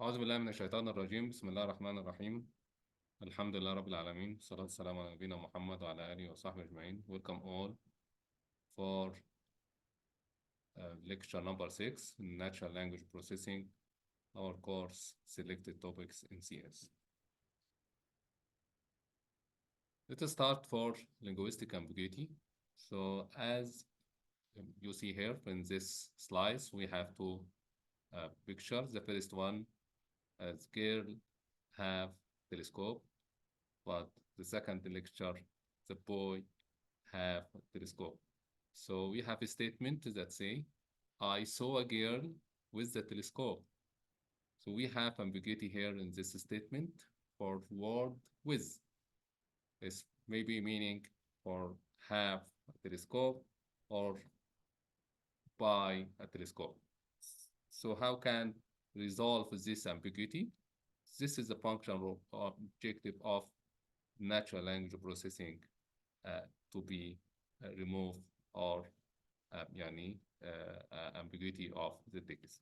أعوذ بالله من الشيطان الرجيم. بسم الله الرحمن الرحيم. الحمد لله رب العالمين، والصلاة والسلام على نبينا محمد وعلى آله وصحبه أجمعين. Welcome all for lecture number 6, Natural Language Processing, our course Selected Topics in CS. Let's start for linguistic ambiguity. So as you see here in this slides, we have two pictures. The first one as girl have telescope, but the second lecture, the boy have telescope. So we have a statement that say, I saw a girl with the telescope. So we have ambiguity here in this statement for word with. It's maybe meaning for have a telescope or by a telescope. So how can resolve this ambiguity? This is the function or objective of natural language processing to be removed or ambiguity of the text.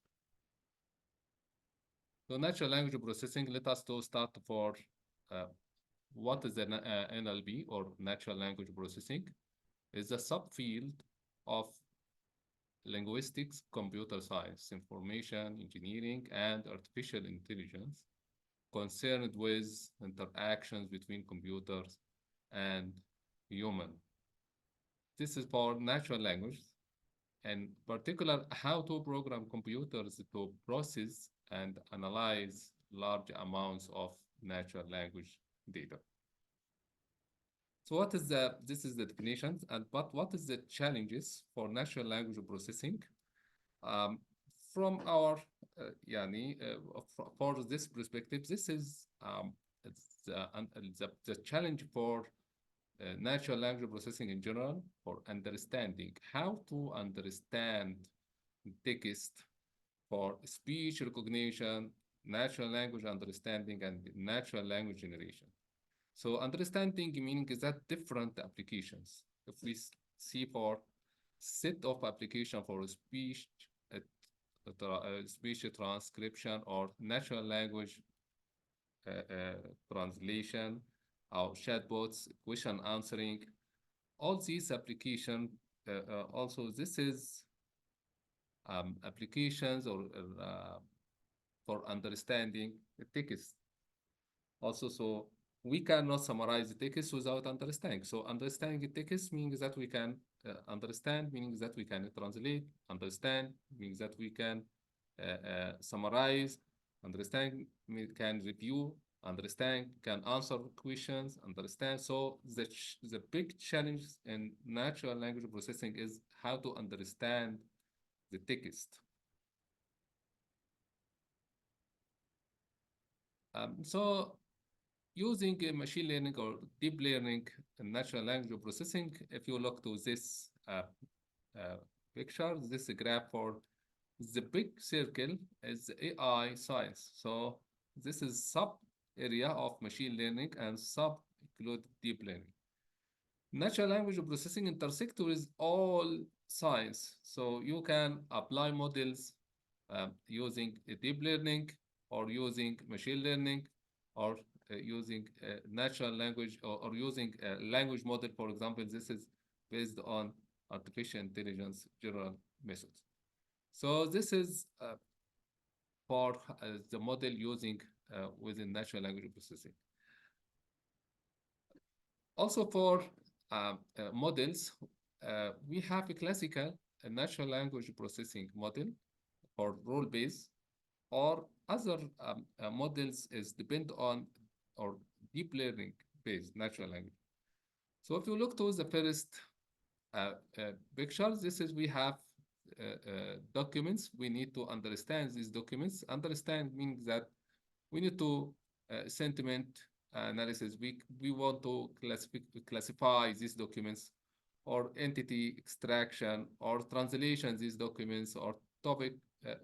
So natural language processing, let us to start for what is the NLP or natural language processing? Is a subfield of linguistics, computer science, information engineering, and artificial intelligence concerned with interactions between computers and human. This is for natural language, in particular, how to program computers to process and analyze large amounts of natural language data. So this is the definition, but what is the challenges for natural language processing? Um, from our, for this perspective, this is the challenge for natural language processing in general, for understanding how to understand text for speech recognition, natural language understanding, and natural language generation. So understanding meaning is that different applications. If we see for set of application for speech transcription or natural language translation, or chatbots, question answering, all these application also this is applications or for understanding the text. Also, so we cannot summarize the text without understanding. So understanding the text means that we can understand, meaning that we can translate, understand, means that we can summarize, understand, we can review, understand, can answer questions, understand. So the big challenge in natural language processing is how to understand the text. So using machine learning or deep learning and natural language processing, if you look to this picture, this graph for the big circle is AI science. So this is sub area of machine learning and sub include deep learning. Natural language processing intersect with all science. So you can apply models using deep learning or using machine learning or using natural language or using a language model. For example, this is based on artificial intelligence general methods. So this is for the model using within natural language processing. Also for models, we have a classical natural language processing model or role-based, or other models is depend on or deep learning based natural language. So if you look to the first picture, this is we have documents. We need to understand these documents. Understand means that we need to sentiment analysis. We want to classify these documents or entity extraction or translation these documents or topic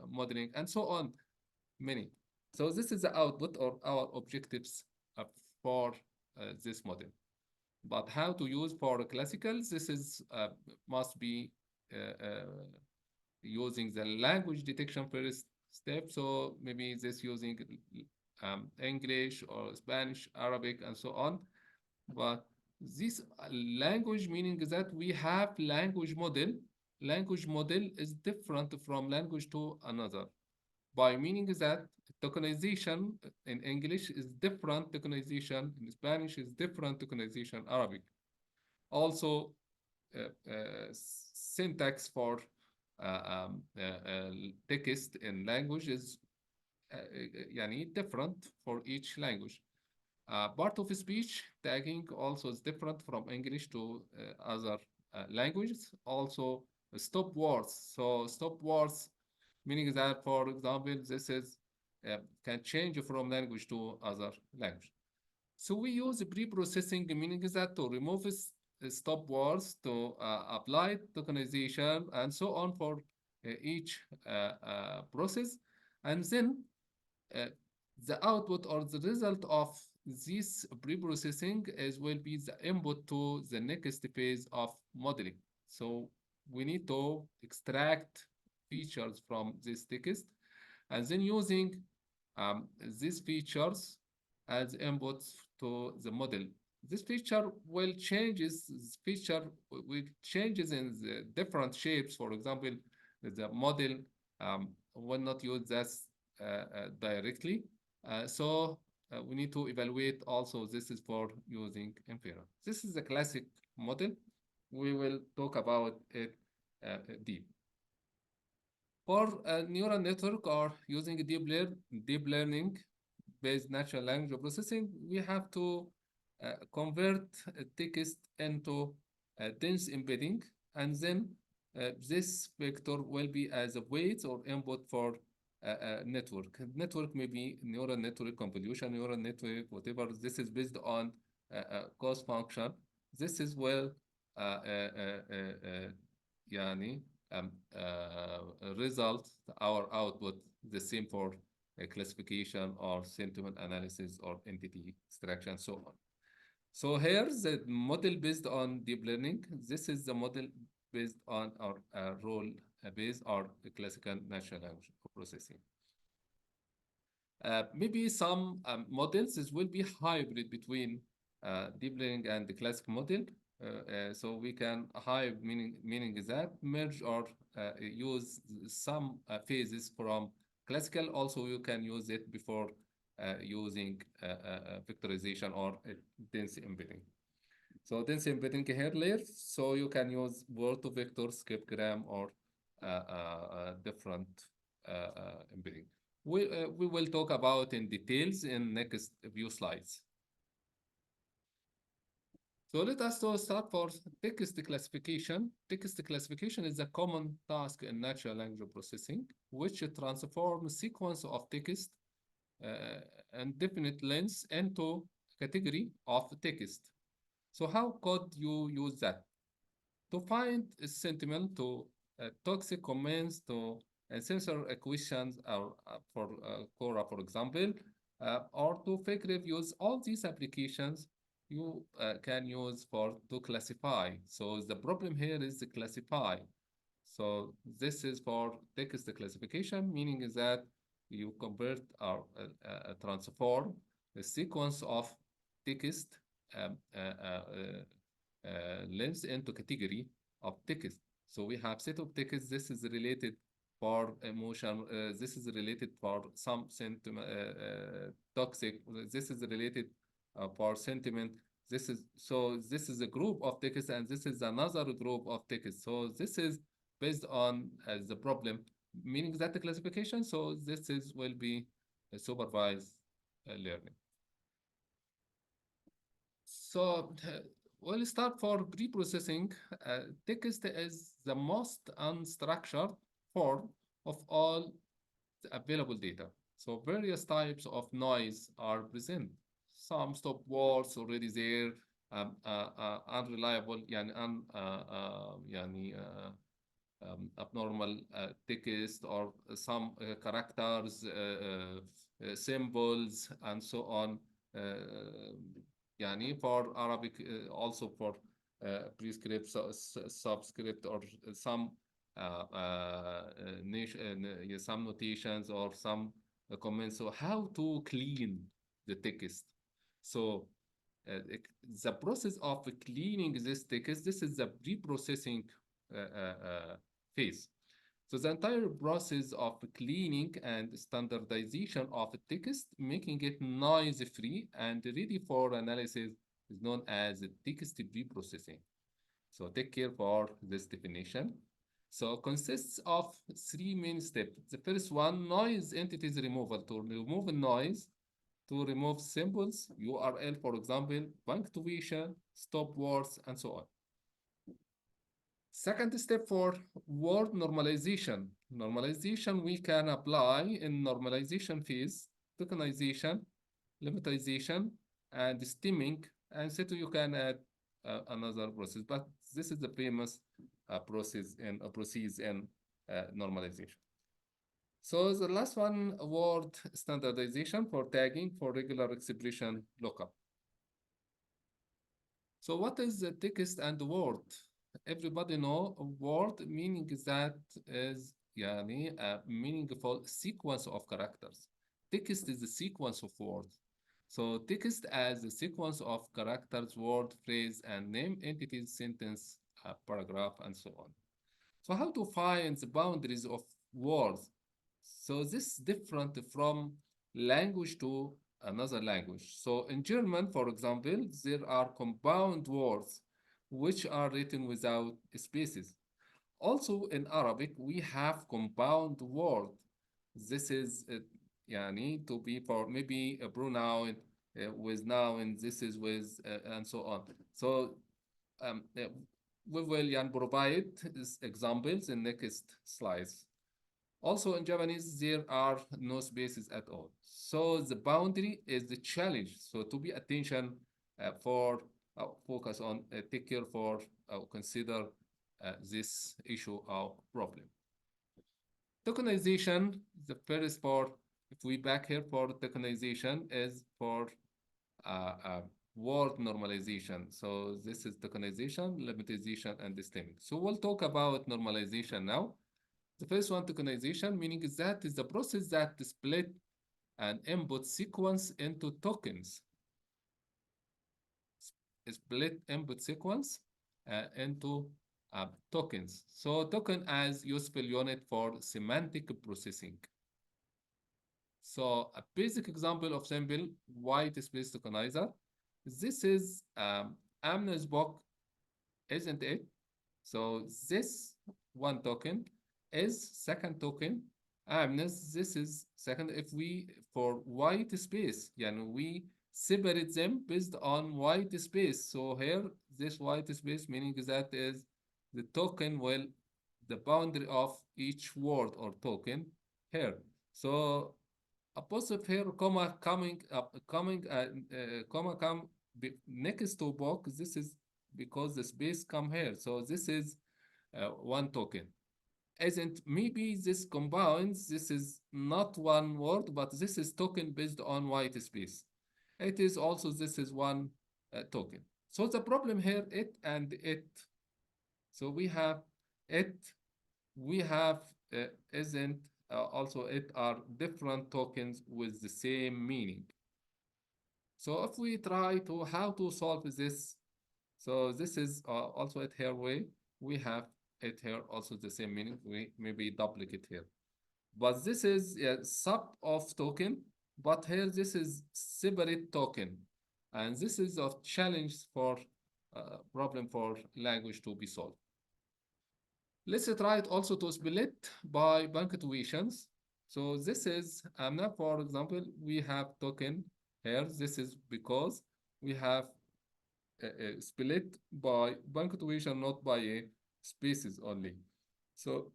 modeling and so on, many. So this is the output or our objectives for this model. But how to use for classical, this is must be using the language detection first step. So maybe this using English or Spanish, Arabic, and so on. But this language meaning that we have language model. Language model is different from language to another. By meaning that tokenization in English is different tokenization in Spanish is different tokenization Arabic. Also, syntax for text in language is يعني different for each language. Part of speech tagging also is different from English to other languages. Also, stop words. So stop words meaning that, for example, this is can change from language to other language. So we use pre-processing, meaning that to remove stop words, to apply tokenization, and so on for each process. And then uh, the output or the result of this pre-processing is will be the input to the next phase of modeling. So we need to extract features from this text and then using these features as inputs to the model. This feature will changes, this feature will changes in the different shapes. For example, the model will not use this directly. So we need to evaluate also this is for using inference. This is a classic model. We will talk about it deep. For a neural network or using deep learning based natural language processing, we have to convert text into dense embedding, and then this vector will be as a weight or input for a network. Network may be neural network, convolution neural network, whatever. This is based on cost function. This is well يعني result, our output, the same for classification or sentiment analysis or entity extraction, so on. So here's the model based on deep learning. This is the model based on our role based or classical natural language processing. Maybe some models this will be hybrid between deep learning and the classic model. So we can hybrid meaning that merge or use some phases from classical. Also, you can use it before using vectorization or dense embedding. So dense embedding here layers. So you can use word to vector, skipgram, or different embedding. We will talk about in details in next few slides. So let us start for text classification. Text classification is a common task in natural language processing, which transforms sequence of text and definite length into category of text. So how could you use that? To find a sentiment, to toxic comments, to censor questions or for Quora, for example, or to fake reviews, all these applications you can use for to classify. So the problem here is to classify. So this is for text classification, meaning is that you convert or transform the sequence of text length into category of text. So we have set of text. This is related for emotion. This is related for some sentiment, toxic. This is related for sentiment. This is a group of text, and this is another group of text. So this is based on the problem, meaning that the classification. So this is will be a supervised learning. So we'll start for pre-processing. Text is the most unstructured form of all the available data. So various types of noise are present. Some stop words already there, unreliable, abnormal text or some characters, symbols, and so on. For Arabic, also for prescript, subscript, or some some notations or some comments. So how to clean the text. So the process of cleaning this text, this is the pre-processing phase. So the entire process of cleaning and standardization of text, making it noise-free and ready for analysis, is known as text pre-processing. So take care for this definition. So it consists of three main steps. The first one, noise entities removal. To remove noise, to remove symbols, URL, for example, punctuation, stop words, and so on. Second step for word normalization. Normalization we can apply in normalization phase, tokenization, lemmatization, and stemming, and so you can add another process. But this is the famous process in normalization. So the last one, word standardization for tagging for regular expression lookup. So what is the text and word? Everybody know word meaning that is يعني a meaningful sequence of characters. Text is a sequence of words. So text as a sequence of characters, word, phrase, and name entities, sentence, paragraph, and so on. So how to find the boundaries of words? So this is different from language to another language. So in German, for example, there are compound words which are written without spaces. Also in Arabic, we have compound word. This is يعني to be for maybe a pronoun with noun, this is with and so on. So we will provide examples in next slides. Also in Japanese, there are no spaces at all. So the boundary is the challenge. So to be attention for focus on, take care for, consider this issue or problem. Tokenization, the first part, if we back here for tokenization is for word normalization. So this is tokenization, lemmatization, and stemming. So we'll talk about normalization now. The first one, tokenization, meaning is that is the process that split an input sequence into tokens. Split input sequence into tokens. So token as useful unit for semantic processing. So a basic example of simple white space tokenizer. This is Amna's book, isn't it? So this one token is second token. Amnes, this is second. If we, for white space, we separate them based on white space. So here, this white space meaning that is the token, well, the boundary of each word or token here. So apostrophe here, comma, comma, come next to box. This is because the space come here. So this is one token. Isn't maybe this combines, this is not one word, but this is token based on white space. It is also, this is one token. So the problem here, it and it. So we have it, we have isn't, also it are different tokens with the same meaning. So if we try to how to solve this, so this is also it here way, we have it here also the same meaning, we maybe duplicate here. But this is a sub of token, but here this is separate token. And this is a challenge for problem for language to be solved. Let's try it also to split by punctuations. So this is, now for example, we have token here. This is because we have split by punctuation, not by spaces only. So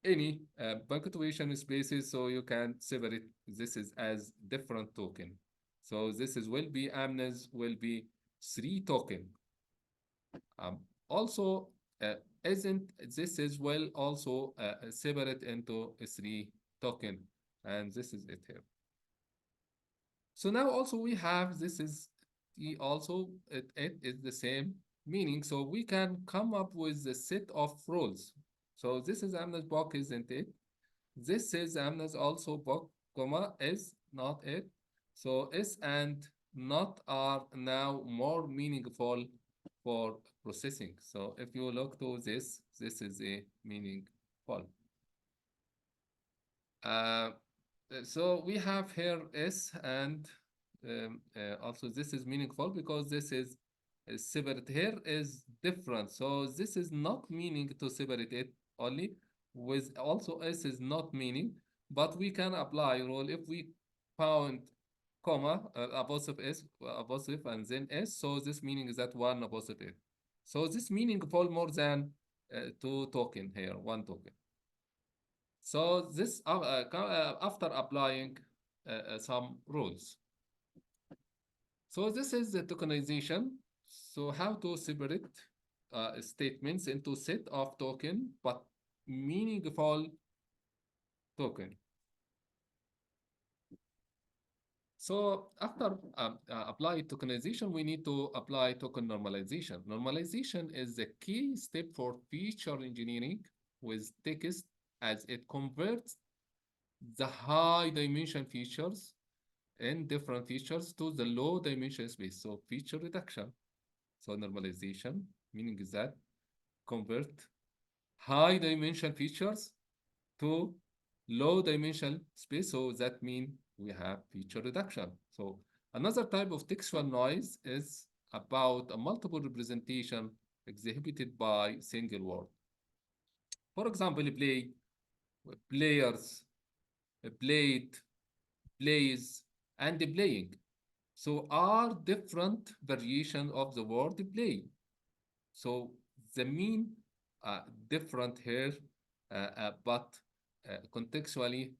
any punctuation spaces, so you can separate this is as different token. So this is will be Amnes will be 3 token. Also, isn't this is well also separate into 3 token, and this is it here. So now also we have this is also it is the same meaning. So we can come up with a set of rules. So this is Amna's book, isn't it? This is Amna's also book, comma, is not it. So is and not are now more meaningful for processing. So if you look to this, this is a meaningful. Uh, so we have here is and also this is meaningful because this is separate. Here is different. So this is not meaning to separate it only. With also s is not meaning, but we can apply rule if we found comma apostrophe s apostrophe and then s. So this meaning is that one apostrophe. So this meaningful more than two token here, one token. So this after applying some rules. So this is the tokenization. So how to separate statements into set of token, but meaningful token. So after apply tokenization, we need to apply token normalization. Normalization is the key step for feature engineering with text as it converts the high dimension features and different features to the low dimension space. So feature reduction. So normalization, meaning is that convert high dimension features to low dimension space. So that means we have feature reduction. So another type of textual noise is about a multiple representation exhibited by single word. For example, play, players, played, plays, and playing. So are different variation of the word play. So the mean different here, but contextually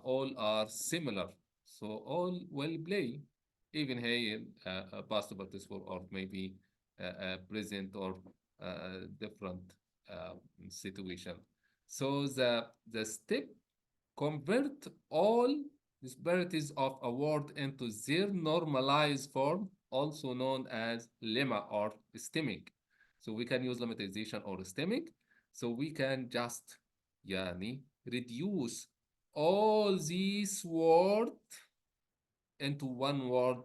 all are similar. So all will play, even here in past participle or maybe present or different situation. So the step convert all disparities of a word into their normalized form, also known as lemma or stemming. So we can use lemmatization or stemming. So we can just reduce all these words into one word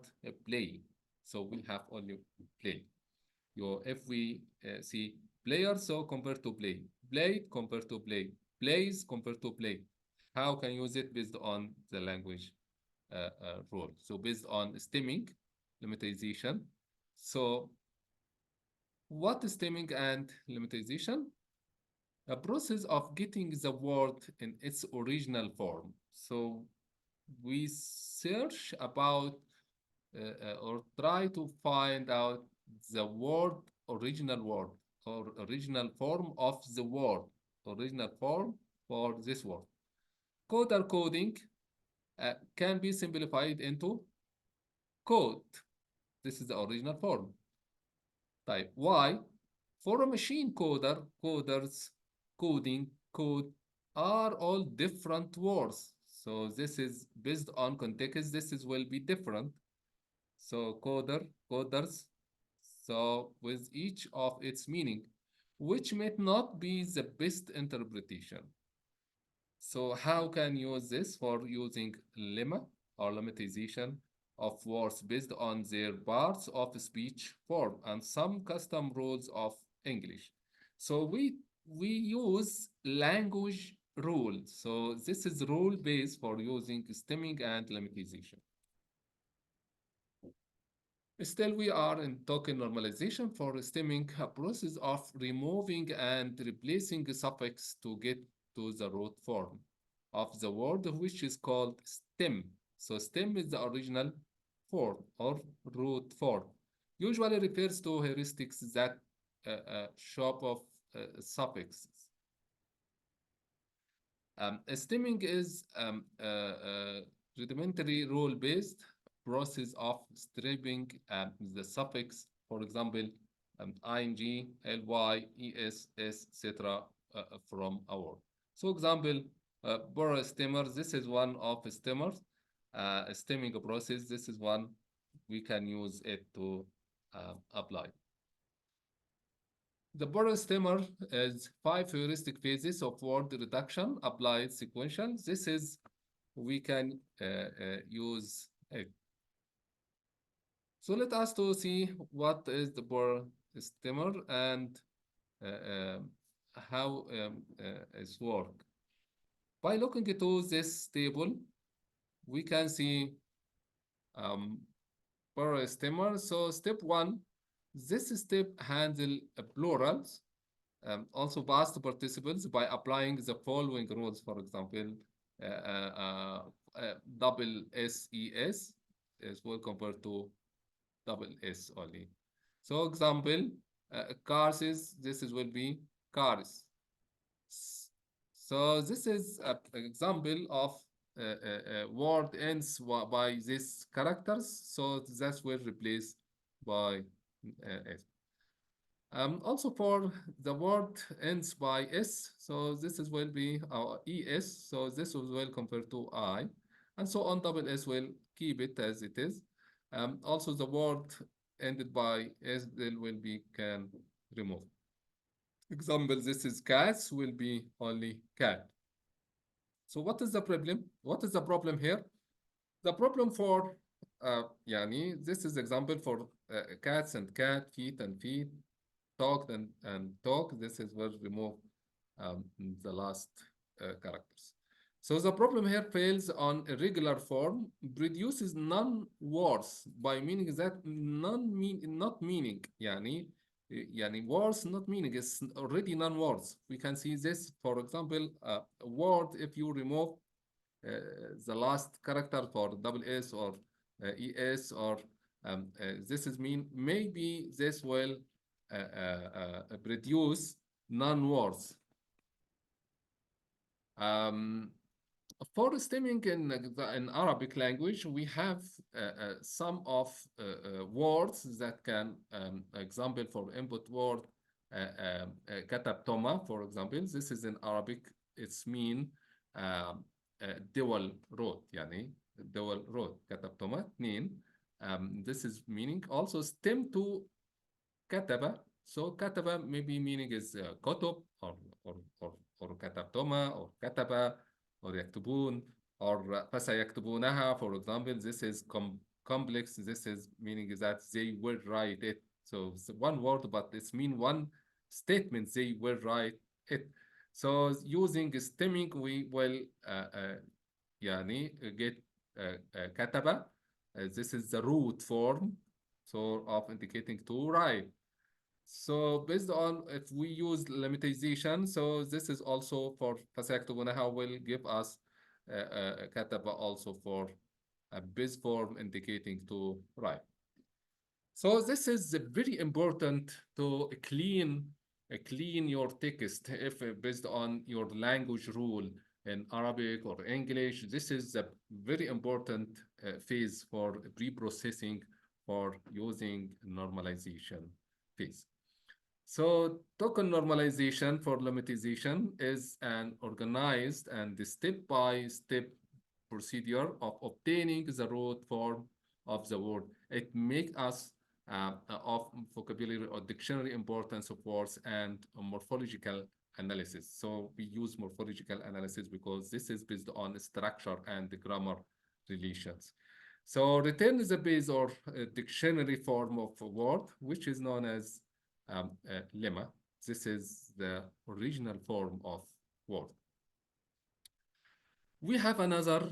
play. So we have only play. If we see player, so compared to play, played compared to play, plays compared to play. How can you use it based on the language rule? So based on stemming, lemmatization. So what is stemming and lemmatization? A process of getting the word in its original form. So we search about or try to find out the original word, or original form of the word, original form for this word. Coder coding can be simplified into code. This is the original form. Type. Why? For a machine coder, coders, coding, code are all different words. So this is based on context. This is will be different. So coders, so with each of its meaning, which may not be the best interpretation. So how can you use this for using lemma or lemmatization of words based on their parts of speech form and some custom rules of English. So we use language rules. So this is rule based for using stemming and lemmatization. Still, we are in token normalization for stemming, a process of removing and replacing a suffix to get to the root form of the word, which is called stem. So stem is the original form or root form. Usually refers to heuristics that shop of suffixes. Stemming is rudimentary rule-based process of stripping the suffix, for example, ing, ly, es, etc., from a word. So, example, for stemmers, this is one of stemmers, stemming process. This is one we can use it to apply. The Borel stemmer is 5 heuristic phases of word reduction applied sequential. This is, we can use it. So let us to see what is the Borel stemmer and uh, um, how it's work. By looking into this table, we can see um, Borel stemmer. So step one, this step handle plurals. Also past participles by applying the following rules, for example, double SES is well compared to double S only. So example, cars is, this is will be cars. So this is an example of word ends by these characters. So that will replace by S. Also for the word ends by S, so this is will be our ES, so this will compare to I, and so on double S will keep it as it is. Also the word ended by S, then will be can remove. Example, this is cats will be only cat. So what is the problem? What is the problem here? The problem for, yani, this is example for cats and cat, feet and feet, talk and talk. This is where remove um, the last characters. So the problem here fails on irregular form, produces non-words by meaning that not meaning. Yani words not meaning is already non-words. We can see this, for example, a word if you remove uh, the last character for double S or ES or this is mean maybe this will produce non-words. Um, for stemming in Arabic language, we have some of words that can, example for input word, katabtoma, for example. This is in Arabic, it's mean دول road, يعني دول road, katabtoma, اتنين. This is meaning also stem to kataba. So kataba maybe meaning is كتب or katabtoma or kataba or yaktubun or فسيكتبونها, for example. This is complex. This is meaning that they will write it. So it's one word, but it's mean one statement. They will write it. So using stemming, we will يعني get كتبة. This is the root form, so of indicating to write. So based on if we use lemmatization, so this is also for فسيكتبونها will give us كتبة also for a base form indicating to write. So this is very important to clean your text if based on your language rule in Arabic or English. This is a very important phase for pre-processing for using normalization phase. So token normalization for lemmatization is an organized and step-by-step procedure of obtaining the root form of the word. It makes us of vocabulary or dictionary importance of words and morphological analysis. So we use morphological analysis because this is based on structure and grammar relations. So return is a base or dictionary form of a word, which is known as lemma. This is the original form of word. We have another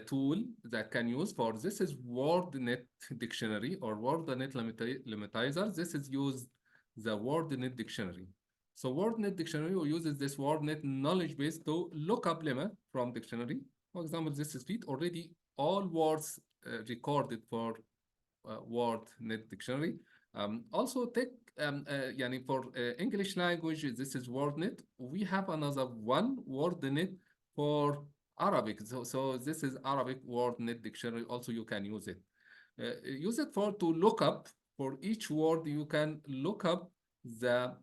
tool that can use for this is WordNet dictionary or WordNet lematizer. This is used the WordNet dictionary. So WordNet dictionary uses this WordNet knowledge base to look up lemma from dictionary. For example, this is feet already all words recorded for WordNet dictionary. Also take يعني for English language, this is WordNet. We have another one WordNet for Arabic. So this is Arabic WordNet dictionary. Also, you can use it. Use it for to look up for each word. You can look up the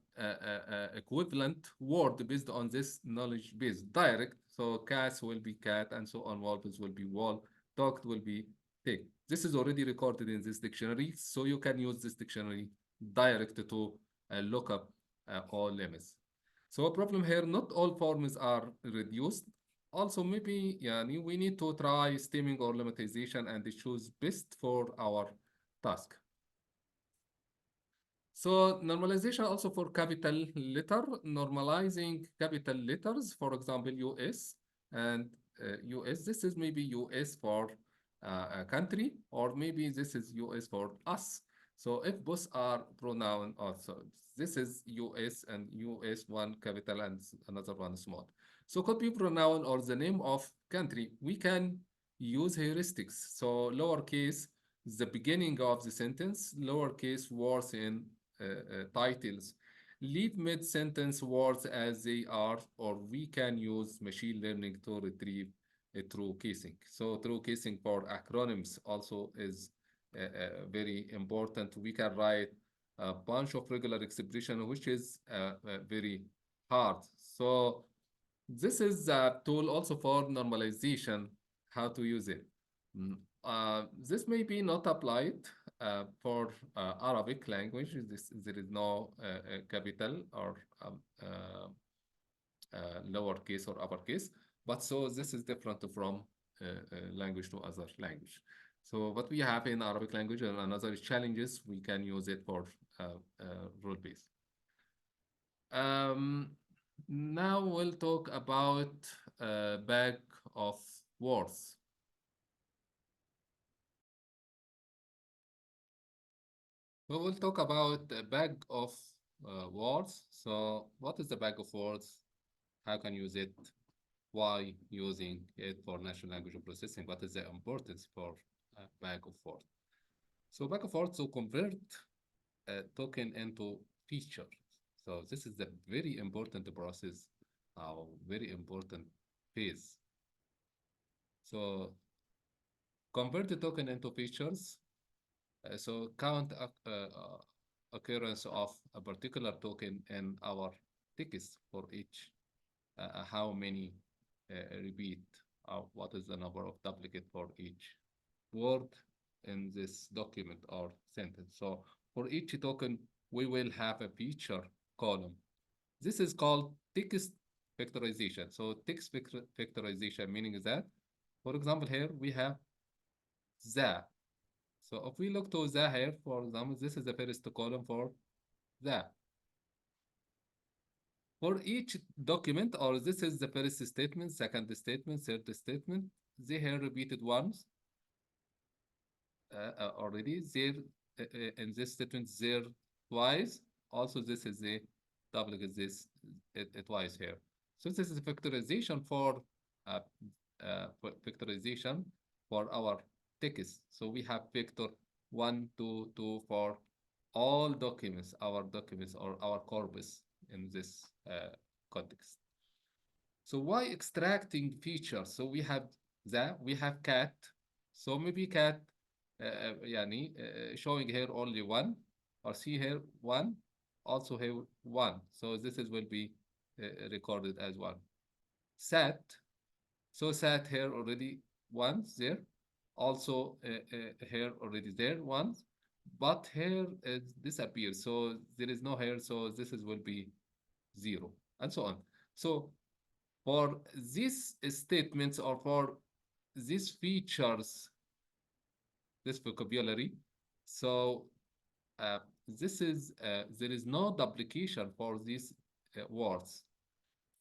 equivalent word based on this knowledge base direct. So cats will be cat and so on. Wolves will be wall. Dog will be pig. This is already recorded in this dictionary. So you can use this dictionary direct to look up all limits. So a problem here, not all forms are reduced. Also, maybe yani, we need to try stemming or lemmatization and choose best for our task. So normalization also for capital letter, normalizing capital letters, for example, US and US. This is maybe US for a country, or maybe this is US for us. So if both are pronoun also, this is US and US one capital and another one small. So could be pronoun or the name of country. We can use heuristics. So lowercase, the beginning of the sentence, lowercase words in titles. Leave mid-sentence words as they are, or we can use machine learning to retrieve a true casing. So true casing for acronyms also is very important. We can write a bunch of regular expression, which is very hard. So this is a tool also for normalization, how to use it. This may be not applied for Arabic language. There is no capital or lowercase or uppercase. But so this is different from language to other language. So what we have in Arabic language and another challenges, we can use it for rule base. Now we'll talk about bag of words. We will talk about a bag of words. So what is the bag of words? How can you use it? Why using it for natural language processing? What is the importance for a bag of words? So bag of words to convert a token into feature. So this is a very important process, a very important phase. So convert the token into features. So count occurrence of a particular token in our text for each, how many repeat, what is the number of duplicate for each word in this document or sentence. So for each token, we will have a feature column. This is called text vectorization. So text vectorization meaning that, for example, here we have the. So if we look to the here, for example, this is the first column for the. For each document, or this is the first statement, second statement, third statement, they have repeated once already. There in this statement, there twice. Also, this is a duplicate this twice here. So this is factorization for uh, factorization for our text. So we have vector 1, 2, 2 for all documents, our documents or our corpus in this context. So why extracting features? So we have cat. So maybe cat يعني showing here only one, or see here one, also here one. So this is will be recorded as one. Sat. So sat here already once there. Also here already there once, but here it disappears. So there is no here. So this is will be zero, and so on. So for these statements or for these features, this vocabulary, so this is there is no duplication for these words,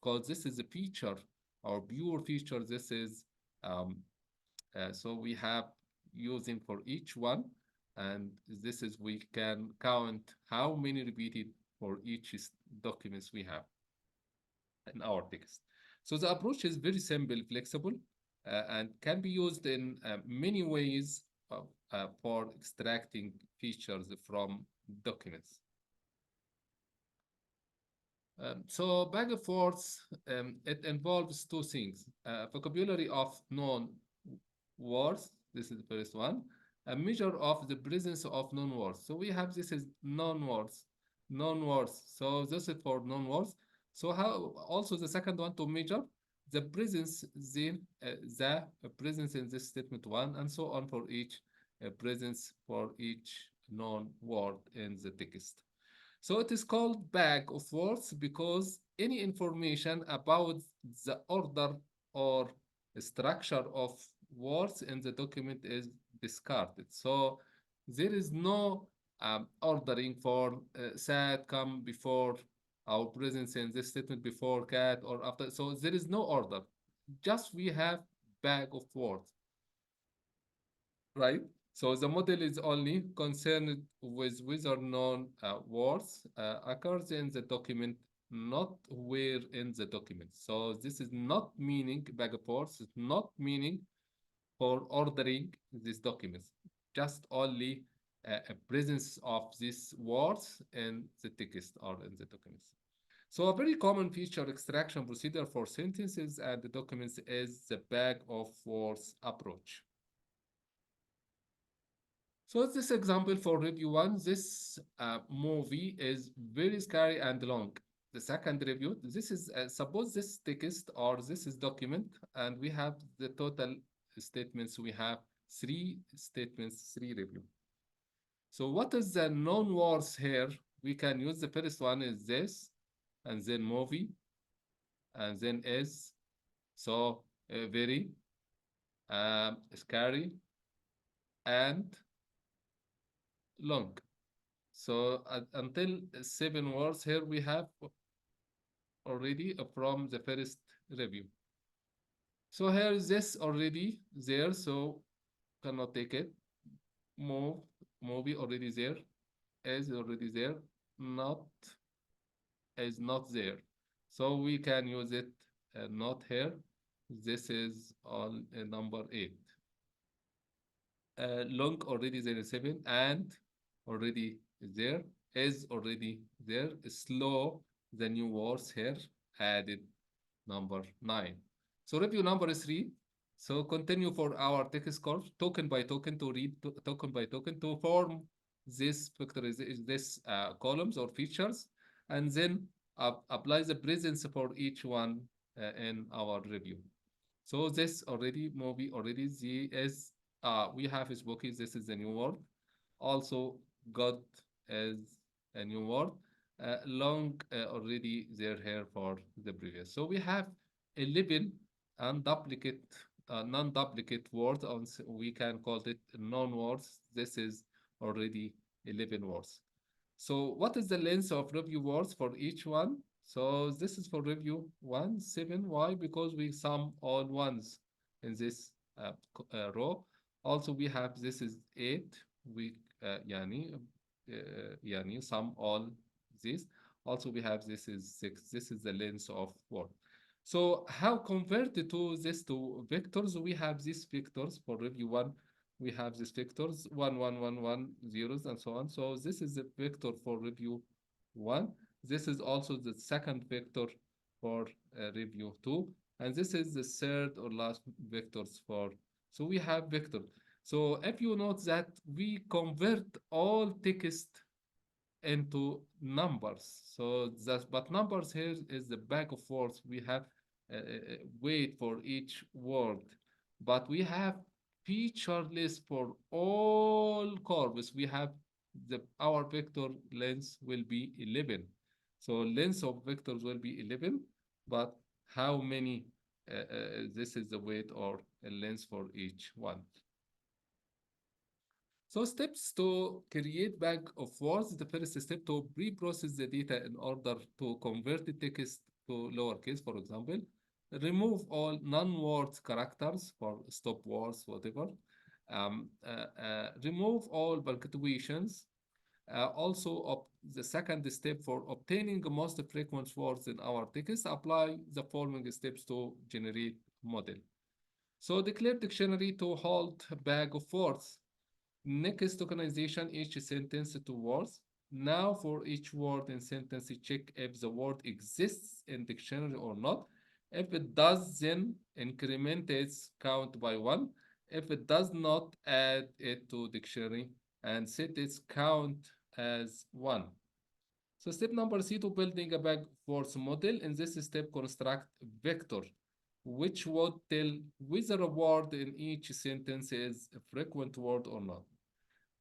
because this is a feature or pure feature. This is so we have using for each one, and this is we can count how many repeated for each documents we have in our text. So the approach is very simple, flexible, and can be used in many ways for extracting features from documents. So bag of words, it involves two things: vocabulary of known words. This is the first one. A measure of the presence of known words. So we have this is known words, known words. So this is for known words. So how also the second one to measure the presence, the presence in this statement one, and so on for each presence for each known word in the text. So it is called bag of words because any information about the order or structure of words in the document is discarded. So there is no ordering for sad come before our presence in this statement before cat or after. So there is no order. Just we have bag of words, right? So the model is only concerned with whether known words occurs in the document, not where in the document. So this is not meaning bag of words, it's not meaning for ordering these documents, just only a presence of these words in the text or in the documents. So a very common feature extraction procedure for sentences and the documents is the bag of words approach. So this example for review one, this movie is very scary and long. The second review, this is suppose this text or this is document, and we have the total statements. We have three statements, three review. So what is the known words here? We can use the first one is this, and then movie, and then is. So very scary and long. So until seven words here we have already from the first review. So here is this already there, so cannot take it. Move, movie already there, is already there, not is not there. So we can use it not here. This is on number 8. Long already there is 7 and already there is already there. Slow, the new words here added number 9. So review number 3. So continue for our text course token by token to read token by token to form this factorization, this columns or features, and then apply the presence for each one in our review. So this already movie already the is we have Spooky. This is a new word. Also, God is a new word. Long already there here for the previous. So we have 11 unduplicate, non-duplicate words. We can call it non-words. This is already 11 words. So what is the length of review words for each one? So this is for review 1, 7. Why? Because we sum all ones in this row. Also, we have this is 8. We yani sum all these. Also, we have this is 6. This is the length of word. So how convert to this to vectors? We have these vectors for review 1. We have these vectors 1, 1, 1, 1, zeros, and so on. So this is the vector for review 1. This is also the second vector for review 2. And this is the third or last vectors for. So we have vector. So if you note that we convert all text into numbers. So that's but numbers here is the bag of words. We have weight for each word, but we have feature list for all corpus. We have our vector length will be 11. So length of vectors will be 11, but how many? This is the weight or a length for each one. So steps to create bag of words. The first step to pre-process the data in order to convert the text to lowercase, for example. Remove all non-word characters for stop words, whatever. Remove all punctuations. Also, the second step for obtaining the most frequent words in our text, apply the following steps to generate model. So declare dictionary to hold bag of words. Next tokenization each sentence to words. Now for each word in sentence, check if the word exists in dictionary or not. If it does, then increment its count by 1. If it does not, add it to dictionary and set its count as 1. So step number C to building a bag words model. In this step, construct vector, which would tell whether a word in each sentence is a frequent word or not.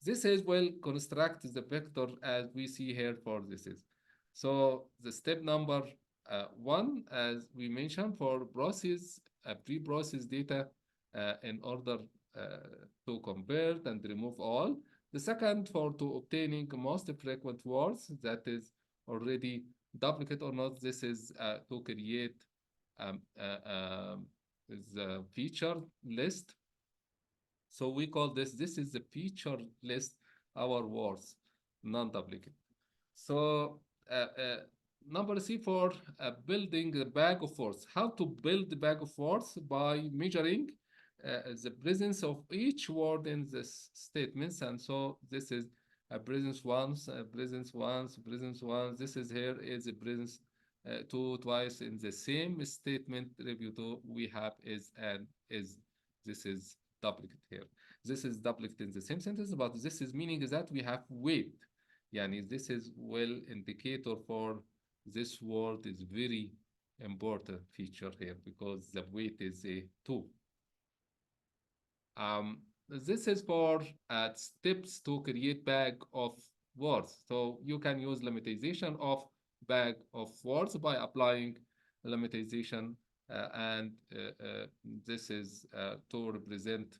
This is will construct the vector as we see here for this is. So the step number one, as we mentioned, for process, pre-process data in order to convert and remove all. The second for to obtaining most frequent words that is already duplicate or not. This is to create the feature list. So we call this is the feature list, our words, non-duplicate. So number C for building the bag of words. How to build the bag of words? By measuring the presence of each word in this statements. And so this is a presence once, a presence once, presence once. This is here is a presence two twice in the same statement. Review two we have is and is. This is duplicate here. This is duplicate in the same sentence, but this is meaning is that we have weight. Yani this is well indicator for this word is very important feature here because the weight is a 2. This is for steps to create bag of words. So you can use lemmatization of bag of words by applying lemmatization and this is to represent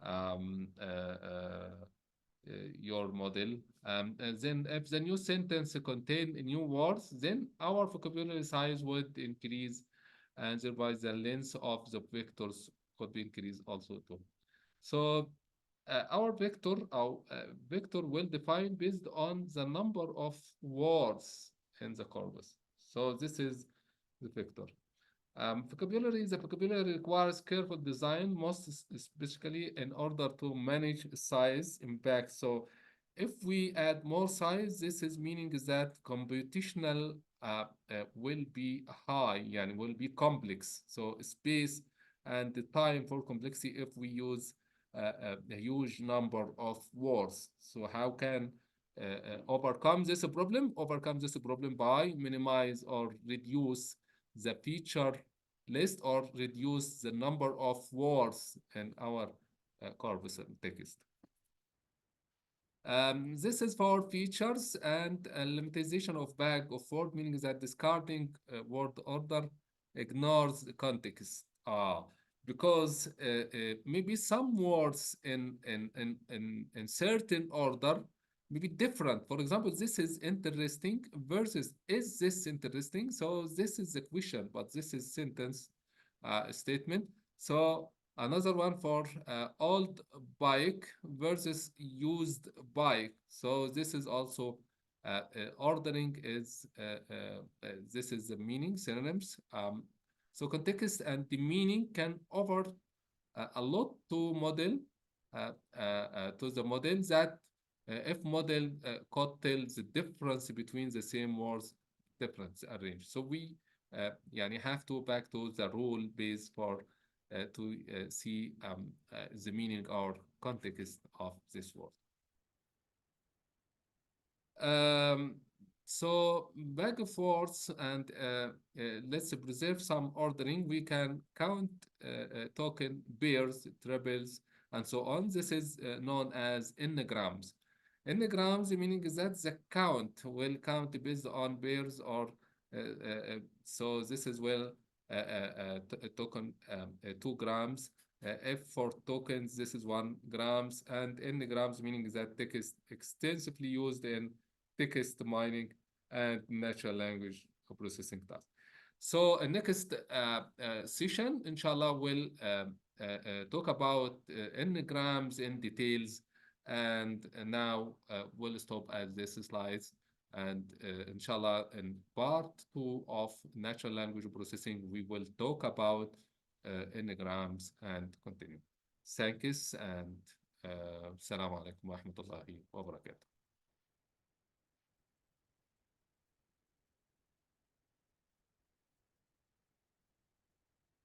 um, uh, uh, your model. And then if the new sentence contain new words, then our vocabulary size would increase and thereby the length of the vectors could be increased also too. So our vector will define based on the number of words in the corpus. So this is the vector. The vocabulary requires careful design, most especially in order to manage size impact. So if we add more size, this is meaning is that computational will be high, and will be complex. So space and the time for complexity if we use a huge number of words. So how can overcome this problem? Overcome this problem by minimize or reduce the feature list or reduce the number of words in our corpus and text. This is for features and lemmatization of bag of word, meaning that discarding word order ignores the context. Because maybe some words in certain order may be different. For example, this is interesting versus is this interesting? So this is the question, but this is sentence statement. So another one for old bike versus used bike. So this is also ordering is this is the meaning synonyms. So context and the meaning can offer a lot to model to the model that if model could tell the difference between the same words, difference arrange. So we يعني have to back to the rule base for to see the meaning or context of this word. Um, so back and forth and let's preserve some ordering. We can count token pairs, triples, and so on. This is known as n-grams. N-grams meaning is that the count will count based on pairs or so this is well token 2 grams. If for tokens, this is 1 grams, and n-grams meaning that text extensively used in text mining and natural language processing tasks. So next session, inshallah, we'll talk about n-grams in details. And now we'll stop at this slides. And inshallah, in part 2 of natural language processing, we will talk about n-grams and continue. Thanks and Assalamu alaikum wa rahmatullahi wa barakatuh.